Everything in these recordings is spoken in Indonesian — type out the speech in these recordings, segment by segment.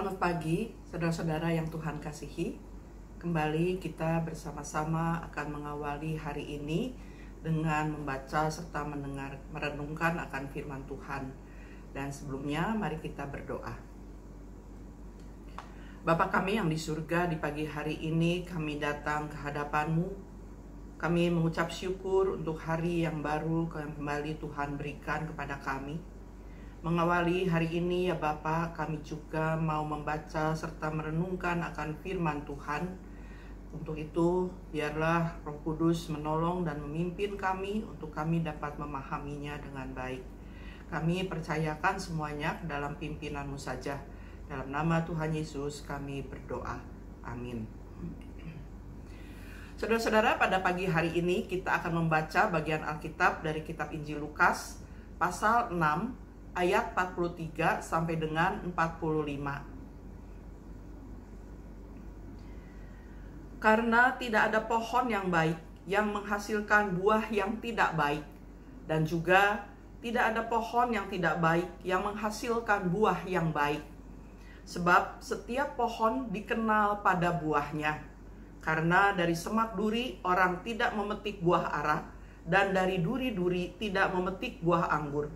Selamat pagi, saudara-saudara yang Tuhan kasihi. Kembali kita bersama-sama akan mengawali hari ini dengan membaca serta merenungkan akan firman Tuhan. Dan sebelumnya, mari kita berdoa. Bapa kami yang di surga, di pagi hari ini kami datang ke hadapan-Mu. Kami mengucap syukur untuk hari yang baru yang kembali Tuhan berikan kepada kami. Mengawali hari ini ya Bapa, kami juga mau membaca serta merenungkan akan firman Tuhan. Untuk itu, biarlah Roh Kudus menolong dan memimpin kami untuk kami dapat memahaminya dengan baik. Kami percayakan semuanya dalam pimpinan-Mu saja. Dalam nama Tuhan Yesus kami berdoa. Amin. Saudara-saudara, pada pagi hari ini kita akan membaca bagian Alkitab dari kitab Injil Lukas, pasal 6, ayat 43 sampai dengan 45. Karena tidak ada pohon yang baik yang menghasilkan buah yang tidak baik, dan juga tidak ada pohon yang tidak baik yang menghasilkan buah yang baik. Sebab setiap pohon dikenal pada buahnya. Karena dari semak duri orang tidak memetik buah ara, dan dari duri-duri tidak memetik buah anggur.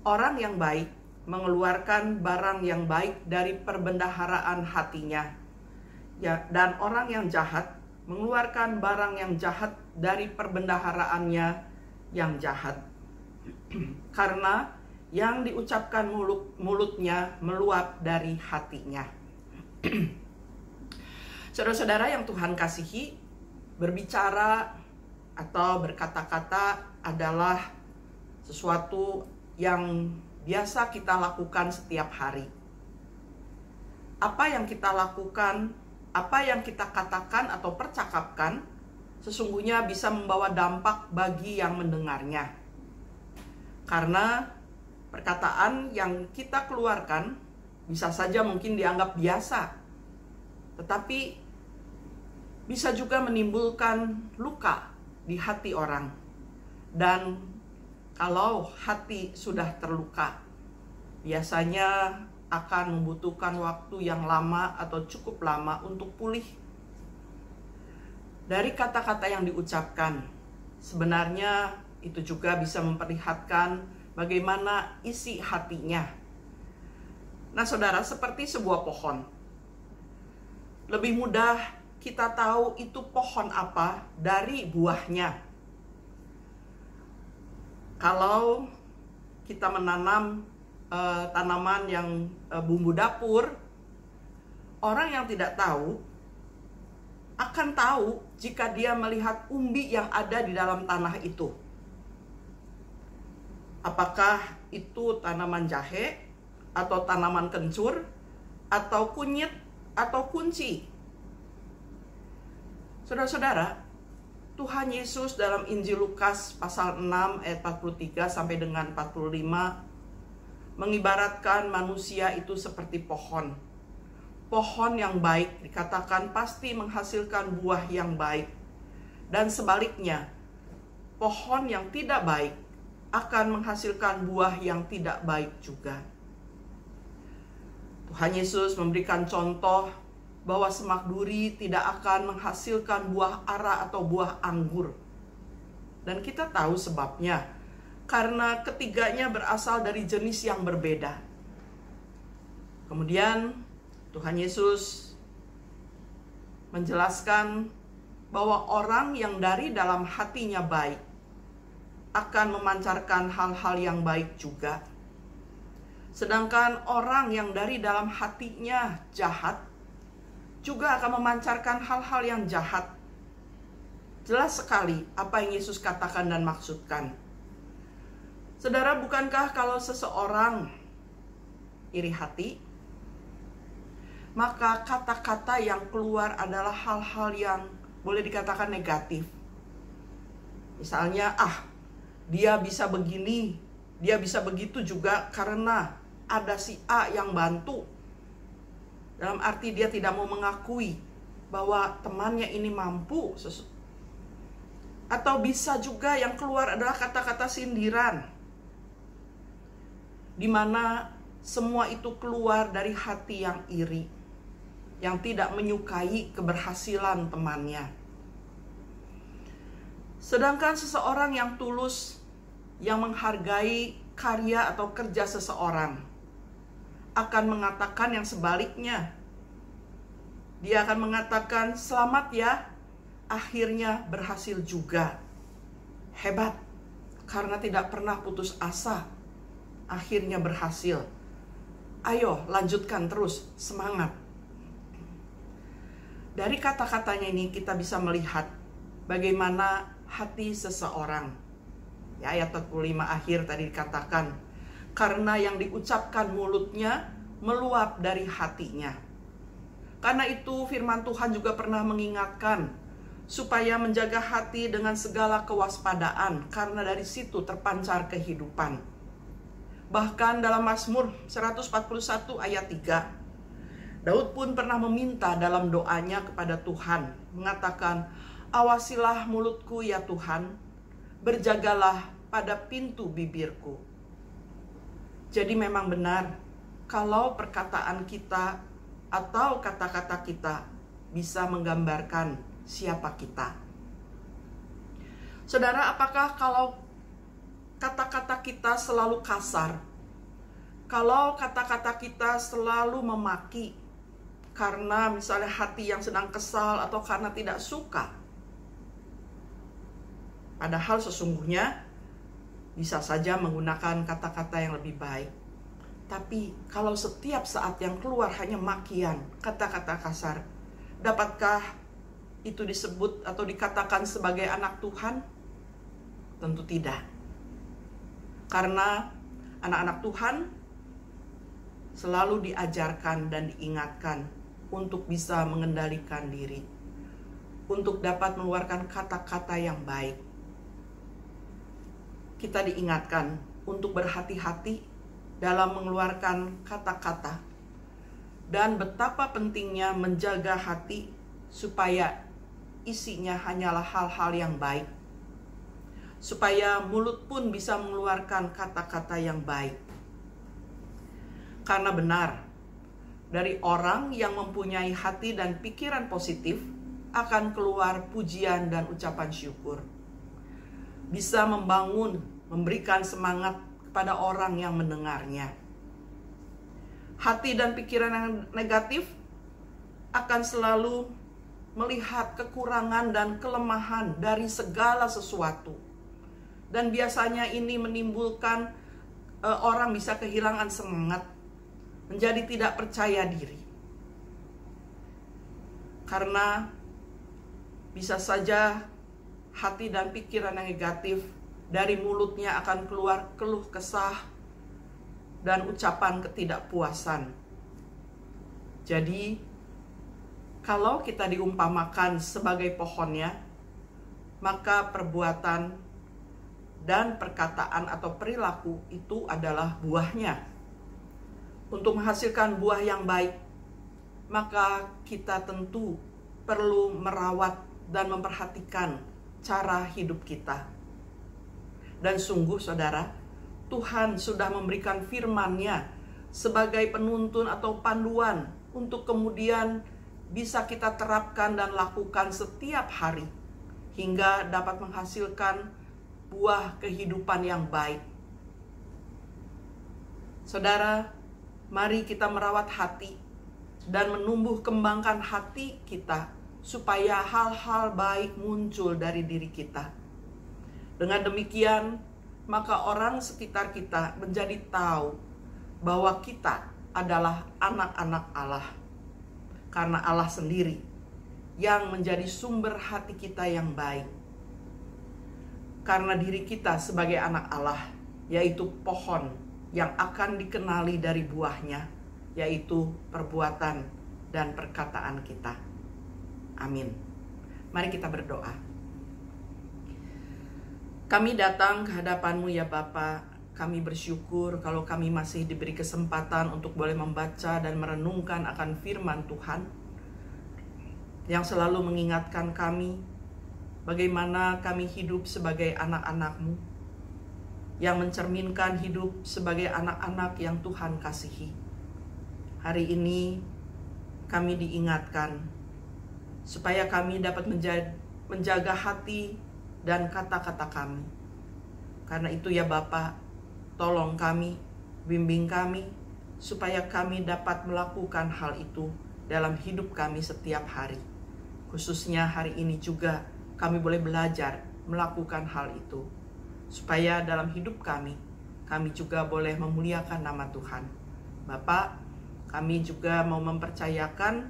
Orang yang baik mengeluarkan barang yang baik dari perbendaharaan hatinya, ya, dan orang yang jahat mengeluarkan barang yang jahat dari perbendaharaannya yang jahat. Karena yang diucapkan mulutnya meluap dari hatinya. Saudara-saudara yang Tuhan kasihi, berbicara atau berkata-kata adalah sesuatu yang biasa kita lakukan setiap hari. Apa yang kita lakukan, apa yang kita katakan atau percakapkan, sesungguhnya bisa membawa dampak bagi yang mendengarnya. Karena perkataan yang kita keluarkan bisa saja mungkin dianggap biasa, tetapi bisa juga menimbulkan luka di hati orang. Dan kalau hati sudah terluka, biasanya akan membutuhkan waktu yang lama atau cukup lama untuk pulih. Dari kata-kata yang diucapkan, sebenarnya itu juga bisa memperlihatkan bagaimana isi hatinya. Nah saudara, seperti sebuah pohon. Lebih mudah kita tahu itu pohon apa dari buahnya. Kalau kita menanam tanaman yang bumbu dapur, orang yang tidak tahu akan tahu jika dia melihat umbi yang ada di dalam tanah itu. Apakah itu tanaman jahe, atau tanaman kencur, atau kunyit, atau kunci. Saudara-saudara, Tuhan Yesus dalam Injil Lukas pasal 6 ayat 43 sampai dengan 45 mengibaratkan manusia itu seperti pohon. Pohon yang baik dikatakan pasti menghasilkan buah yang baik. Dan sebaliknya, pohon yang tidak baik akan menghasilkan buah yang tidak baik juga. Tuhan Yesus memberikan contoh bahwa semak duri tidak akan menghasilkan buah ara atau buah anggur. Dan kita tahu sebabnya, karena ketiganya berasal dari jenis yang berbeda. Kemudian Tuhan Yesus menjelaskan bahwa orang yang dari dalam hatinya baik akan memancarkan hal-hal yang baik juga. Sedangkan orang yang dari dalam hatinya jahat juga akan memancarkan hal-hal yang jahat. Jelas sekali apa yang Yesus katakan dan maksudkan. Saudara, bukankah kalau seseorang iri hati, maka kata-kata yang keluar adalah hal-hal yang boleh dikatakan negatif. Misalnya, dia bisa begini, dia bisa begitu juga karena ada si A yang bantu. Dalam arti dia tidak mau mengakui bahwa temannya ini mampu. Atau bisa juga yang keluar adalah kata-kata sindiran, di mana semua itu keluar dari hati yang iri, yang tidak menyukai keberhasilan temannya. Sedangkan seseorang yang tulus, yang menghargai karya atau kerja seseorang, akan mengatakan yang sebaliknya. Dia akan mengatakan, selamat ya, akhirnya berhasil juga. Hebat, karena tidak pernah putus asa, akhirnya berhasil. Ayo lanjutkan terus, semangat. Dari kata-katanya ini kita bisa melihat bagaimana hati seseorang. Ya, ayat 45 akhir tadi dikatakan, karena yang diucapkan mulutnya meluap dari hatinya. Karena itu firman Tuhan juga pernah mengingatkan supaya menjaga hati dengan segala kewaspadaan, karena dari situ terpancar kehidupan. Bahkan dalam Mazmur 141 ayat 3, Daud pun pernah meminta dalam doanya kepada Tuhan, mengatakan, awasilah mulutku ya Tuhan, berjagalah pada pintu bibirku. Jadi memang benar, kalau perkataan kita atau kata-kata kita bisa menggambarkan siapa kita. Saudara, apakah kalau kata-kata kita selalu kasar, kalau kata-kata kita selalu memaki, karena misalnya hati yang sedang kesal atau karena tidak suka, padahal sesungguhnya bisa saja menggunakan kata-kata yang lebih baik. Tapi kalau setiap saat yang keluar hanya makian, kata-kata kasar, dapatkah itu disebut atau dikatakan sebagai anak Tuhan? Tentu tidak. Karena anak-anak Tuhan selalu diajarkan dan diingatkan untuk bisa mengendalikan diri, untuk dapat mengeluarkan kata-kata yang baik. Kita diingatkan untuk berhati-hati dalam mengeluarkan kata-kata, dan betapa pentingnya menjaga hati supaya isinya hanyalah hal-hal yang baik, supaya mulut pun bisa mengeluarkan kata-kata yang baik. Karena benar, dari orang yang mempunyai hati dan pikiran positif akan keluar pujian dan ucapan syukur, bisa membangun, memberikan semangat kepada orang yang mendengarnya. Hati dan pikiran yang negatif akan selalu melihat kekurangan dan kelemahan dari segala sesuatu. Dan biasanya ini menimbulkan orang bisa kehilangan semangat, menjadi tidak percaya diri. Karena bisa saja hati dan pikiran yang negatif, dari mulutnya akan keluar keluh kesah dan ucapan ketidakpuasan. Jadi, kalau kita diumpamakan sebagai pohonnya, maka perbuatan dan perkataan atau perilaku itu adalah buahnya. Untuk menghasilkan buah yang baik, maka kita tentu perlu merawat dan memperhatikan cara hidup kita. Dan sungguh saudara, Tuhan sudah memberikan firman-Nya sebagai penuntun atau panduan untuk kemudian bisa kita terapkan dan lakukan setiap hari, hingga dapat menghasilkan buah kehidupan yang baik. Saudara, mari kita merawat hati dan menumbuh kembangkan hati kita supaya hal-hal baik muncul dari diri kita. Dengan demikian, maka orang sekitar kita menjadi tahu bahwa kita adalah anak-anak Allah. Karena Allah sendiri yang menjadi sumber hati kita yang baik. Karena diri kita sebagai anak Allah, yaitu pohon yang akan dikenali dari buahnya, yaitu perbuatan dan perkataan kita. Amin. Mari kita berdoa. Kami datang ke hadapan-Mu ya Bapa. Kami bersyukur kalau kami masih diberi kesempatan untuk boleh membaca dan merenungkan akan firman Tuhan, yang selalu mengingatkan kami bagaimana kami hidup sebagai anak-anak-Mu. yang mencerminkan hidup sebagai anak-anak yang Tuhan kasihi. Hari ini kami diingatkan supaya kami dapat menjaga hati dan kata-kata kami. Karena itu ya Bapa, tolong kami, bimbing kami, supaya kami dapat melakukan hal itu dalam hidup kami setiap hari. Khususnya hari ini juga kami boleh belajar melakukan hal itu, supaya dalam hidup kami juga boleh memuliakan nama Tuhan. Bapa, kami juga mau mempercayakan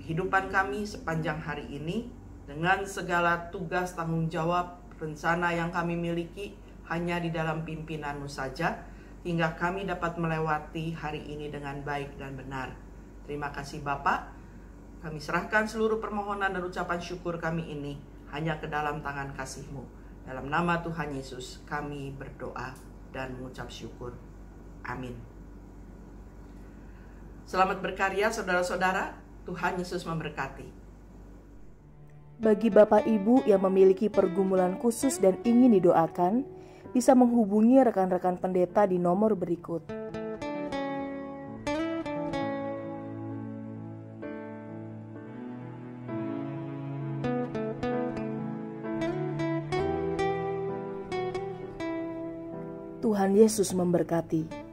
kehidupan kami sepanjang hari ini dengan segala tugas, tanggung jawab, rencana yang kami miliki hanya di dalam pimpinan-Mu saja, hingga kami dapat melewati hari ini dengan baik dan benar. Terima kasih Bapa. Kami serahkan seluruh permohonan dan ucapan syukur kami ini hanya ke dalam tangan kasih-Mu. Dalam nama Tuhan Yesus kami berdoa dan mengucap syukur. Amin. Selamat berkarya saudara-saudara. Tuhan Yesus memberkati. Bagi Bapak Ibu yang memiliki pergumulan khusus dan ingin didoakan, bisa menghubungi rekan-rekan pendeta di nomor berikut. Tuhan Yesus memberkati.